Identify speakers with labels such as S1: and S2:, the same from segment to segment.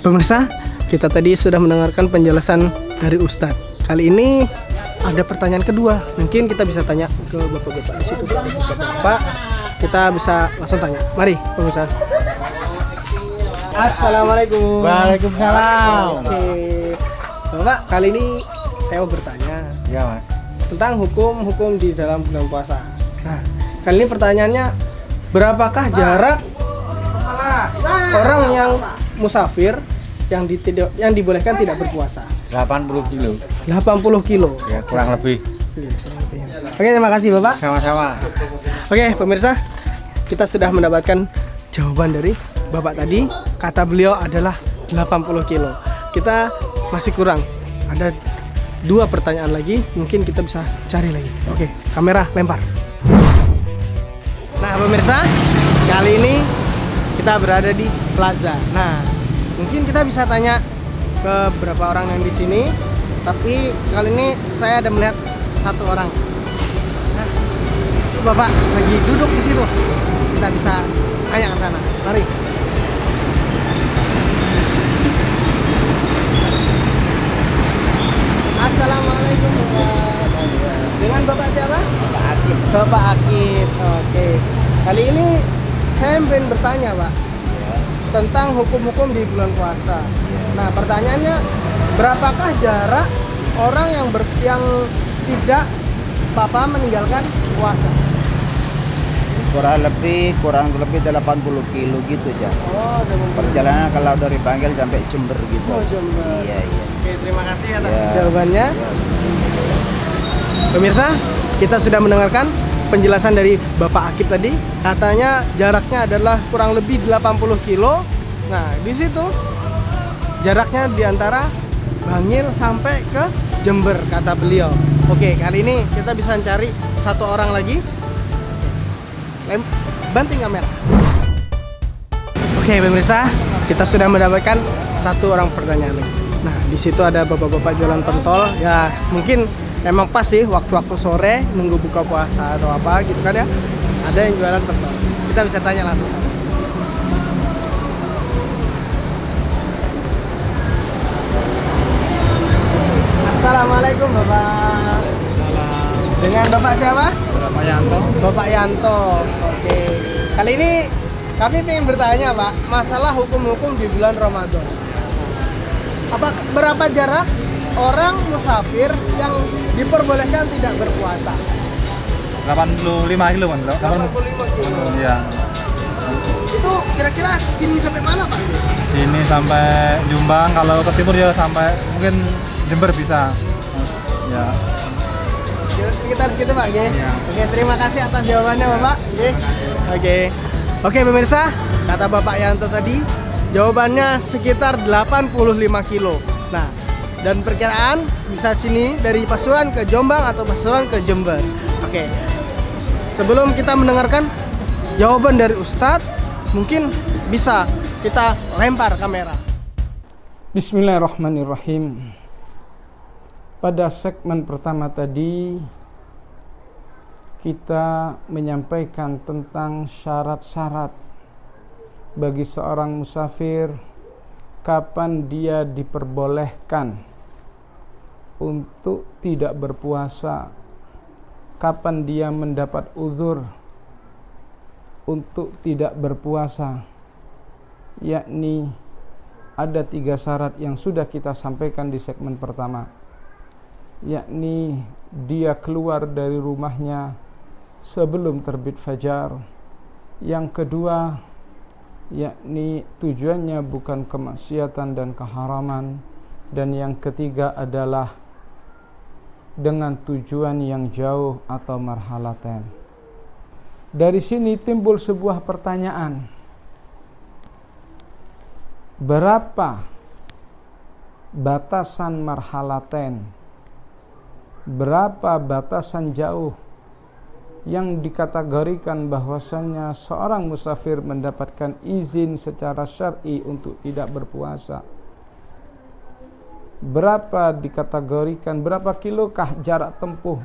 S1: Pemirsa, kita tadi sudah mendengarkan penjelasan dari Ustadz. Kali ini ada pertanyaan kedua. Mungkin kita bisa tanya ke bapak-bapak di situ. Bapak, kita bisa langsung tanya. Mari, pemirsa. Assalamualaikum.
S2: Waalaikumsalam.
S1: Oke, Bapak, kali ini saya mau bertanya
S2: Ya, Mas.
S1: tentang hukum-hukum di dalam bulan puasa. Nah, kali ini pertanyaannya, berapakah jarak orang yang musafir yang dibolehkan tidak berpuasa?
S2: 80 kilo.
S1: 80 kilo.
S2: Ya, kurang lebih.
S1: Oke, terima kasih Bapak.
S2: Sama-sama.
S1: Oke, pemirsa, kita sudah mendapatkan jawaban dari Bapak tadi. Kata beliau adalah 80 kilo. Kita masih kurang. Ada 2 pertanyaan lagi, mungkin kita bisa cari lagi. Oke, kamera lempar. Nah, pemirsa, kali ini kita berada di plaza. Nah, mungkin kita bisa tanya ke beberapa orang yang di sini, tapi kali ini saya ada melihat 1 orang. Nah, itu Bapak lagi duduk di situ. Kita bisa tanya ke sana. Mari. Assalamualaikum Bapak. Dengan Bapak siapa?
S2: Pak Akib.
S1: Bapak Akib. Oke. Kali ini saya ingin bertanya, Pak, tentang hukum-hukum di bulan puasa. Nah, pertanyaannya, berapakah jarak orang yang tidak meninggalkan puasa?
S3: kurang lebih 80 kilo gitu ya.
S1: Oh,
S3: Perjalanan kalau dari Bangil sampai Jember gitu.
S1: Oh, Jember.
S3: Iya.
S1: Oke, terima kasih atas
S3: Ya.
S1: jawabannya.
S3: Ya.
S1: Pemirsa, kita sudah mendengarkan penjelasan dari Bapak Akib tadi. Katanya jaraknya adalah kurang lebih 80 kilo. Nah, di situ jaraknya di antara Bangil sampai ke Jember, kata beliau. Oke, kali ini kita bisa cari 1 orang lagi. Banting kamera. Oke, pemirsa, kita sudah mendapatkan 1 orang pertanyaan lagi. Nah, di situ ada bapak-bapak jualan pentol. Ya, mungkin emang pas sih waktu-waktu sore nunggu buka puasa atau apa gitu kan ya. Ada yang jualan pentol. Kita bisa tanya langsung sana. Assalamualaikum Bapak. Dengan Bapak siapa?
S2: Bapak Yanto.
S1: Bapak Yanto. Oke. Kali ini kami ingin bertanya, Pak, masalah hukum-hukum di bulan Ramadan. Berapa jarak orang musafir yang diperbolehkan tidak berpuasa?
S2: 85 kilo, Mas.
S1: 85 kilo.
S2: Iya.
S1: Itu kira-kira sini sampai mana, Pak?
S2: Sini sampai Jombang, kalau ke timur ya sampai mungkin Jember bisa. Ya.
S1: Sekitar segitu, Pak. Oke.
S2: Iya.
S1: Oke, terima kasih atas jawabannya, Bapak. Oke. Oke, pemirsa, kata Bapak Yanto tadi, jawabannya sekitar 85 kilo. Nah, dan perkiraan bisa sini dari Pasuruan ke Jombang atau Pasuruan ke Jember. Oke. Sebelum kita mendengarkan jawaban dari Ustadz, mungkin bisa kita lempar kamera.
S4: Bismillahirrahmanirrahim. Pada segmen pertama tadi kita menyampaikan tentang syarat-syarat bagi seorang musafir, kapan dia diperbolehkan untuk tidak berpuasa, kapan dia mendapat uzur untuk tidak berpuasa, yakni ada 3 syarat yang sudah kita sampaikan di segmen pertama, yakni dia keluar dari rumahnya sebelum terbit fajar. Yang kedua, yakni tujuannya bukan kemaksiatan dan keharaman. Dan yang ketiga adalah dengan tujuan yang jauh atau marhalaten. Dari sini timbul sebuah pertanyaan, berapa batasan marhalaten, berapa batasan jauh yang dikategorikan bahwasannya seorang musafir mendapatkan izin secara syar'i untuk tidak berpuasa? Berapa dikategorikan, berapa kilokah jarak tempuh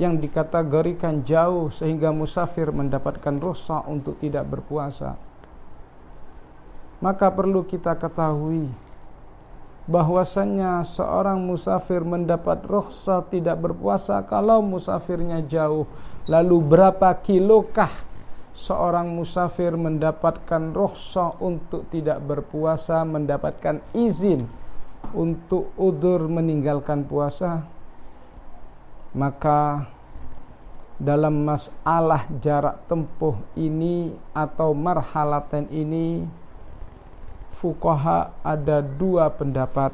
S4: yang dikategorikan jauh sehingga musafir mendapatkan rukhsah untuk tidak berpuasa? maka perlu kita ketahui bahwasannya seorang musafir mendapat rukhsah tidak berpuasa kalau musafirnya jauh. Lalu berapa kilokah seorang musafir mendapatkan rukhsah untuk tidak berpuasa, mendapatkan izin untuk udzur meninggalkan puasa? Maka dalam masalah jarak tempuh ini atau marhalatan ini, fuqaha ada dua pendapat.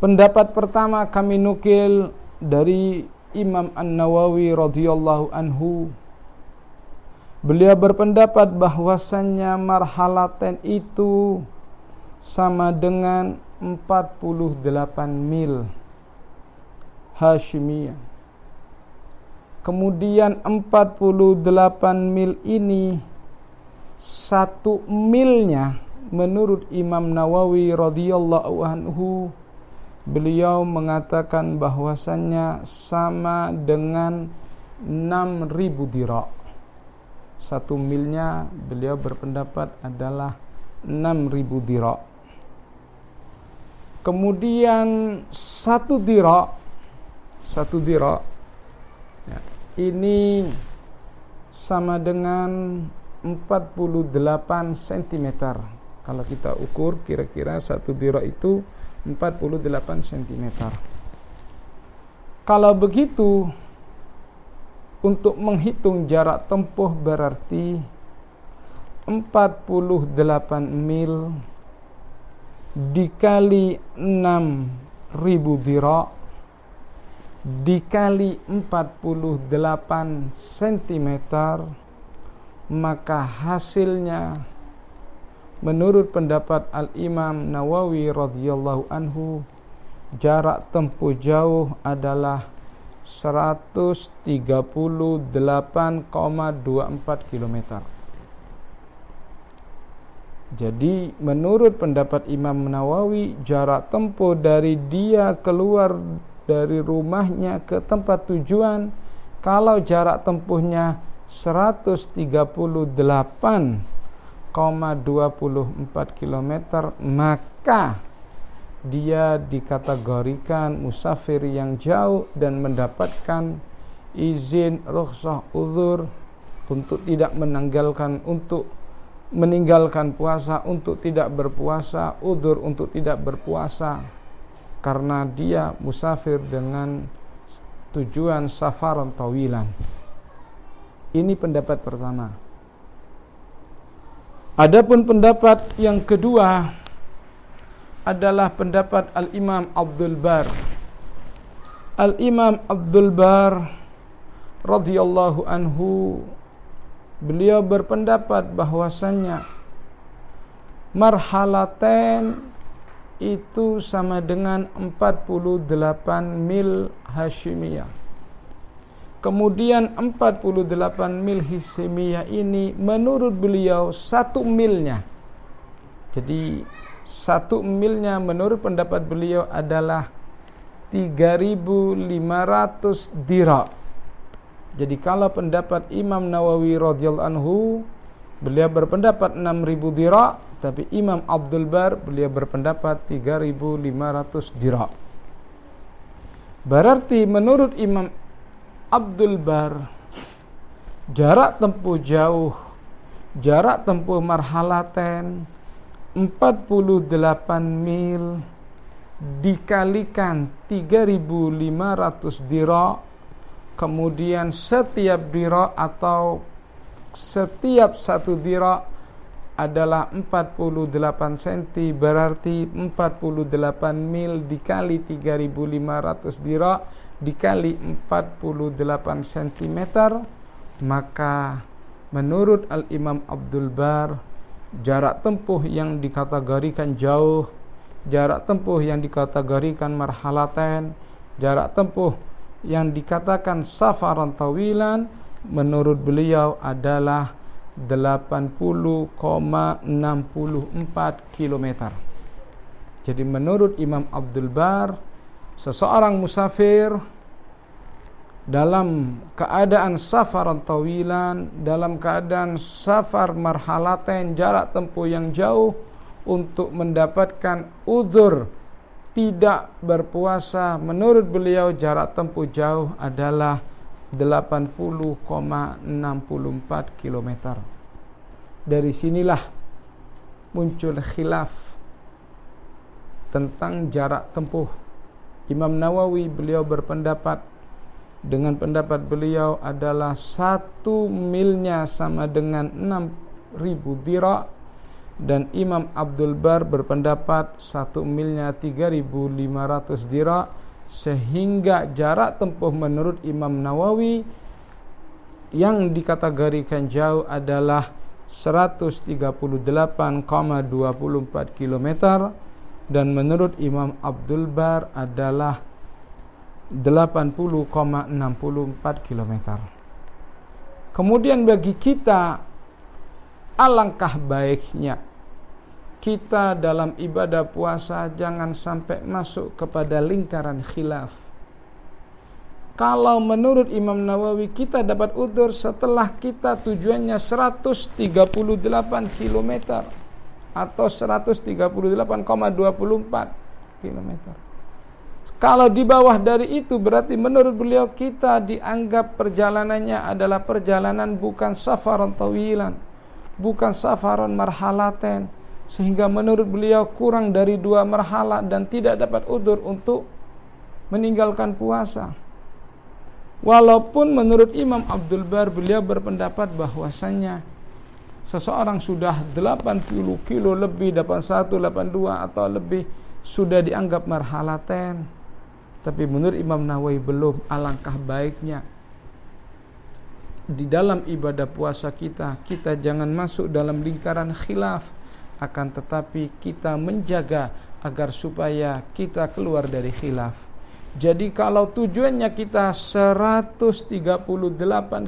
S4: Pendapat pertama kami nukil dari Imam An-Nawawi radhiyallahu anhu. Beliau berpendapat bahwasannya marhalatan itu sama dengan 48 mil Hashimiyah. Kemudian 48 mil ini, 1 milnya menurut Imam Nawawi radhiyallahu anhu, beliau mengatakan bahwasannya sama dengan 6.000 dira'. 1 milnya beliau berpendapat adalah 6.000 dira'. Kemudian 1 dira' ya, ini sama dengan 48 cm. Kalau kita ukur kira-kira 1 dira' itu 48 cm. Kalau begitu, untuk menghitung jarak tempuh berarti 48 mil dikali 6.000 dira' dikali 48 cm, maka hasilnya menurut pendapat Al-Imam Nawawi radhiyallahu anhu, jarak tempuh jauh adalah 138,24 km. Jadi menurut pendapat Imam Nawawi, jarak tempuh dari dia keluar dari rumahnya ke tempat tujuan, kalau jarak tempuhnya 138,24 km, maka dia dikategorikan musafir yang jauh dan mendapatkan izin rukhsah udzur untuk tidak meninggalkan puasa, untuk tidak berpuasa, udzur untuk tidak berpuasa karena dia musafir dengan tujuan safaran tawilan. Ini pendapat pertama. Adapun pendapat yang kedua adalah pendapat Al-Imam Abdul Bar. Al-Imam Abdul Bar radhiyallahu anhu, beliau berpendapat bahwasannya marhalatain itu sama dengan 48 mil Hashimiyah. Kemudian 48 mil Hashimiyah ini menurut beliau 1 milnya. Jadi 1 milnya menurut pendapat beliau adalah 3.500 dira'. Jadi kalau pendapat Imam Nawawi radhiyallahu anhu, beliau berpendapat 6.000 dira', tapi Imam Abdul Bar beliau berpendapat 3.500 dira'. Berarti menurut Imam Abdul Bar, jarak tempuh jauh, jarak tempuh marhalatain 48 mil dikalikan 3.500 dira', kemudian setiap dira' atau setiap 1 dira' adalah 48 cm, berarti 48 mil dikali 3.500 dira' dikali 48 cm, maka menurut Al-Imam Abdul Bar, jarak tempuh yang dikategorikan jauh, jarak tempuh yang dikategorikan marhalatain, jarak tempuh yang dikatakan safaran tawilan, menurut beliau adalah 80,64 km. Jadi menurut Imam Abdul Bar, seseorang musafir dalam keadaan safaran tawilan, dalam keadaan safar marhalatain, jarak tempuh yang jauh, untuk mendapatkan uzur tidak berpuasa, menurut beliau jarak tempuh jauh adalah 80,64 km. Dari sinilah muncul khilaf tentang jarak tempuh. Imam Nawawi beliau berpendapat, dengan pendapat beliau adalah 1 milnya sama dengan 6.000 dira', dan Imam Abdul Bar berpendapat 1 milnya 3.500 dira', sehingga jarak tempuh menurut Imam Nawawi yang dikategorikan jauh adalah 138,24 km, dan menurut Imam Abdul Bar adalah 80,64 km. Kemudian bagi kita, alangkah baiknya kita dalam ibadah puasa jangan sampai masuk kepada lingkaran khilaf. Kalau menurut Imam Nawawi kita dapat udzur setelah kita tujuannya 138 km atau 138,24 km. Kalau di bawah dari itu berarti menurut beliau kita dianggap perjalanannya adalah perjalanan bukan safaran tawilan, bukan safaran marhalaten, sehingga menurut beliau kurang dari 2 marhalah dan tidak dapat udzur untuk meninggalkan puasa. Walaupun menurut Imam Abdul Bar beliau berpendapat bahwasannya seseorang sudah 80 kilo lebih, 81, 82 atau lebih sudah dianggap marhalaten. Tapi menurut Imam Nawawi belum. Alangkah baiknya di dalam ibadah puasa kita jangan masuk dalam lingkaran khilaf, akan tetapi kita menjaga agar supaya kita keluar dari khilaf. Jadi kalau tujuannya kita 138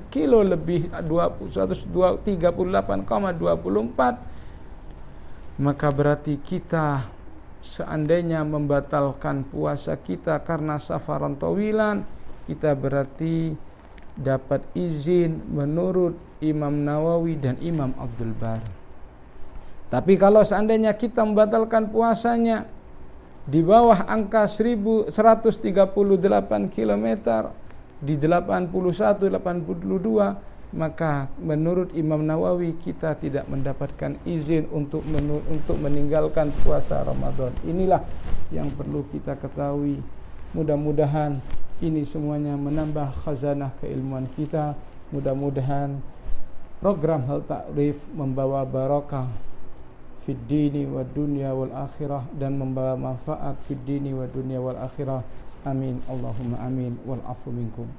S4: kilo lebih 138,24, maka berarti kita seandainya membatalkan puasa kita karena safaran tawilan, kita berarti dapat izin menurut Imam Nawawi dan Imam Abdul Bar. Tapi kalau seandainya kita membatalkan puasanya di bawah angka 138 km, di 81, 82, maka menurut Imam Nawawi kita tidak mendapatkan izin untuk meninggalkan puasa Ramadan. Inilah yang perlu kita ketahui. Mudah-mudahan ini semuanya menambah khazanah keilmuan kita. Mudah-mudahan program Hal Ta'rif membawa barakah fid dini wad dunya wal akhirah dan membawa manfaat fid dini wad dunya wal akhirah. Amin Allahumma amin wal afu minkum.